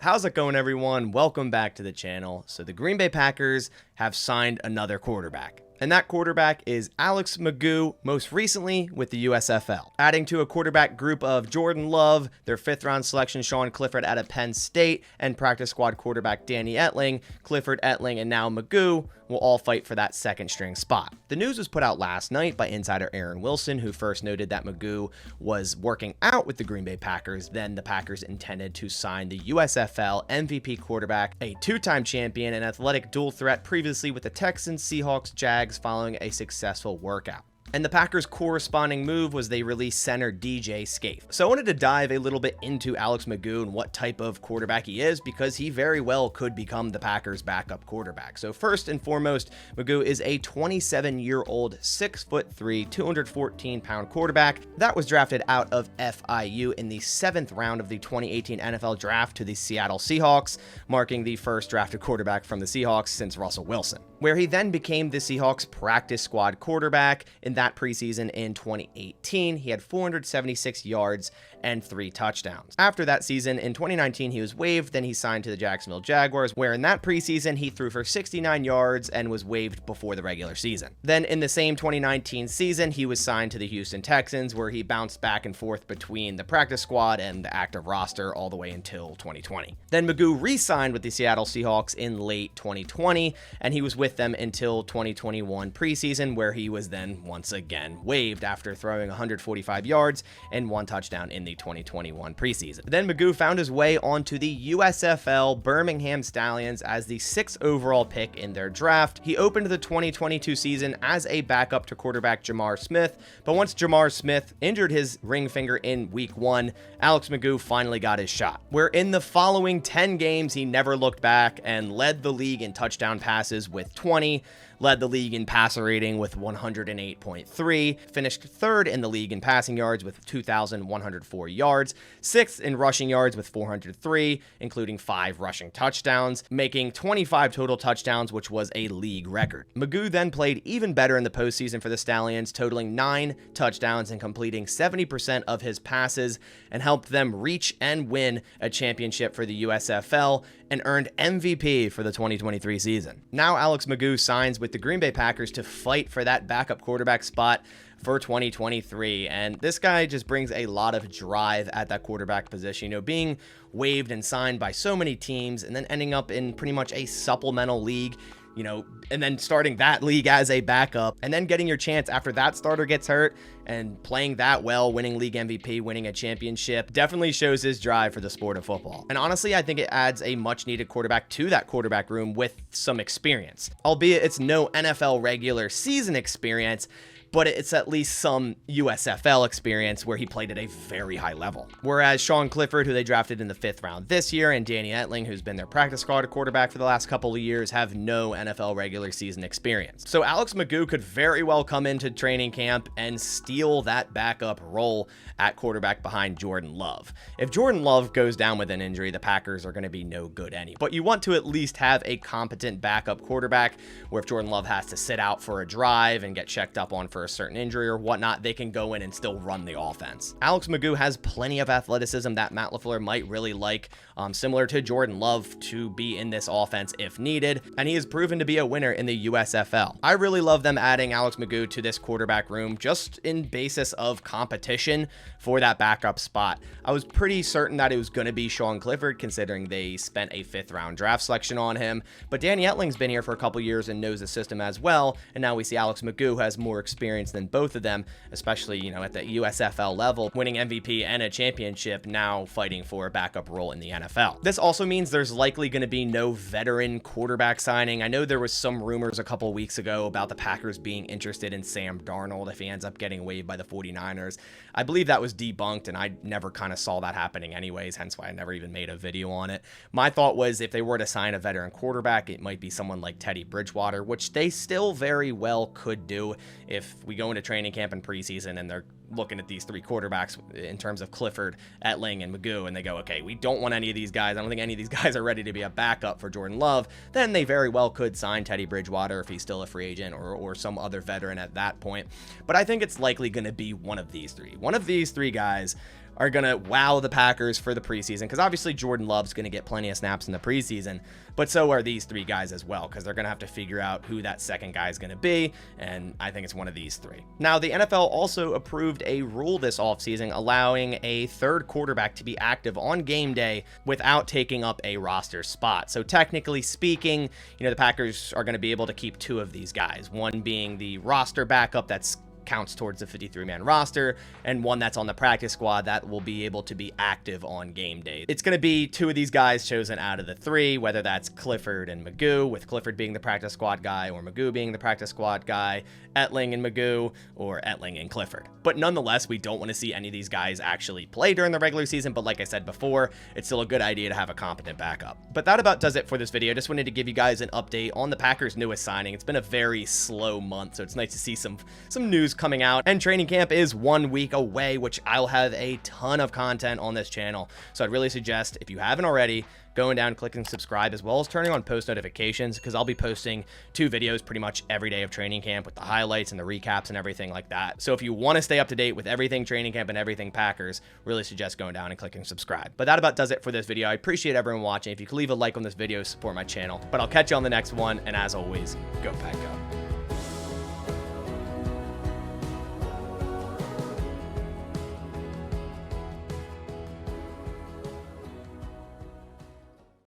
How's it going, everyone? Welcome back to the channel. So the Green Bay Packers have signed another quarterback. And that quarterback is Alex Magoo, most recently with the USFL. Adding to a quarterback group of Jordan Love, their 5th-round selection Sean Clifford out of Penn State, and practice squad quarterback Danny Etling, Clifford, Etling, and now Magoo will all fight for that 2nd-string spot. The news was put out last night by insider Aaron Wilson, who first noted that Magoo was working out with the Green Bay Packers. Then the Packers intended to sign the USFL MVP quarterback, a 2-time champion and athletic dual threat previously with the Texans, Seahawks, Jags, following a successful workout. And the Packers' corresponding move was they released center DJ Scaife. So I wanted to dive a little bit into Alex Magoo and what type of quarterback he is, because he very well could become the Packers' backup quarterback. So first and foremost, Magoo is a 27-year-old, 6'3", 214-pound quarterback that was drafted out of FIU in the 7th round of the 2018 NFL Draft to the Seattle Seahawks, marking the first drafted quarterback from the Seahawks since Russell Wilson, where he then became the Seahawks practice squad quarterback in that preseason in 2018. He had 476 yards and 3 touchdowns. After that season, in 2019, he was waived. Then he signed to the Jacksonville Jaguars, where in that preseason, he threw for 69 yards and was waived before the regular season. Then in the same 2019 season, he was signed to the Houston Texans, where he bounced back and forth between the practice squad and the active roster all the way until 2020. Then Magoo re-signed with the Seattle Seahawks in late 2020, and he was with them until 2021 preseason, where he was then once again waived after throwing 145 yards and 1 touchdown in the 2021 preseason. Then Magoo found his way onto the USFL Birmingham Stallions as the 6th overall pick in their draft. He opened the 2022 season as a backup to quarterback Jamar Smith, but once Jamar Smith injured his ring finger in week 1, Alex Magoo finally got his shot, where in the following 10 games he never looked back and led the league in touchdown passes with 20, led the league in passer rating with 108.3, finished 3rd in the league in passing yards with 2,104 yards, 6th in rushing yards with 403, including 5 rushing touchdowns, making 25 total touchdowns, which was a league record. Magoo then played even better in the postseason for the Stallions, totaling 9 touchdowns and completing 70% of his passes, and helped them reach and win a championship for the USFL and earned MVP for the 2023 season. Now Alex Magoo signs with the Green Bay Packers to fight for that backup quarterback spot for 2023, and this guy just brings a lot of drive at that quarterback position. You know, being waived and signed by so many teams and then ending up in pretty much a supplemental league, you know, and then starting that league as a backup, and then getting your chance after that starter gets hurt and playing that well, winning league MVP, winning a championship, definitely shows his drive for the sport of football. And honestly, I think it adds a much needed quarterback to that quarterback room with some experience, albeit it's no NFL regular season experience, but it's at least some USFL experience where he played at a very high level. Whereas Sean Clifford, who they drafted in the 5th round this year, and Danny Etling, who's been their practice squad quarterback for the last couple of years, have no NFL regular season experience. So Alex Magoo could very well come into training camp and steal that backup role at quarterback behind Jordan Love. If Jordan Love goes down with an injury, the Packers are going to be no good anyway. But you want to at least have a competent backup quarterback where if Jordan Love has to sit out for a drive and get checked up on for a certain injury or whatnot, they can go in and still run the offense. Alex Magoo has plenty of athleticism that Matt LaFleur might really like, similar to Jordan Love, to be in this offense if needed, and he has proven to be a winner in the USFL. I really love them adding Alex Magoo to this quarterback room just in basis of competition for that backup spot. I was pretty certain that it was going to be Sean Clifford, considering they spent a 5th round draft selection on him, but Danny Etling's been here for a couple years and knows the system as well, and now we see Alex Magoo, who has more experience than both of them, especially, you know, at the USFL level, winning MVP and a championship, now fighting for a backup role in the NFL. This also means there's likely going to be no veteran quarterback signing. I know there was some rumors a couple weeks ago about the Packers being interested in Sam Darnold if he ends up getting waived by the 49ers. I believe that was debunked, and I never kind of saw that happening anyways, hence why I never even made a video on it. My thought was if they were to sign a veteran quarterback, it might be someone like Teddy Bridgewater, which they still very well could do if we go into training camp and preseason and they're looking at these 3 quarterbacks in terms of Clifford, Etling, and Magoo, and they go, okay, we don't want any of these guys. I don't think any of these guys are ready to be a backup for Jordan Love. Then they very well could sign Teddy Bridgewater if he's still a free agent, or some other veteran at that point. But I think it's likely going to be one of these 3. One of these 3 guys are going to wow the Packers for the preseason, because obviously Jordan Love's going to get plenty of snaps in the preseason, but so are these 3 guys as well, because they're going to have to figure out who that second guy is going to be, and I think it's one of these 3. Now, the NFL also approved a rule this offseason allowing a third quarterback to be active on game day without taking up a roster spot. So technically speaking, the Packers are going to be able to keep 2 of these guys, one being the roster backup that's counts towards the 53-man roster, and one that's on the practice squad that will be able to be active on game day. It's going to be 2 of these guys chosen out of the 3, whether that's Clifford and Magoo, with Clifford being the practice squad guy, or Magoo being the practice squad guy, Etling and Magoo, or Etling and Clifford. But nonetheless, we don't want to see any of these guys actually play during the regular season, but like I said before, it's still a good idea to have a competent backup. But that about does it for this video. Just wanted to give you guys an update on the Packers' newest signing. It's been a very slow month, so it's nice to see some news coming out, and training camp is 1 week away, which I'll have a ton of content on this channel. So I'd really suggest, if you haven't already, going down, clicking subscribe, as well as turning on post notifications, because I'll be posting 2 videos pretty much every day of training camp with the highlights and the recaps and everything like that. So if you want to stay up to date with everything training camp and everything Packers, really suggest going down and clicking subscribe. But that about does it for this video. I appreciate everyone watching. If you could leave a like on this video, support my channel. But I'll catch you on the next one, and as always, go Pack Go.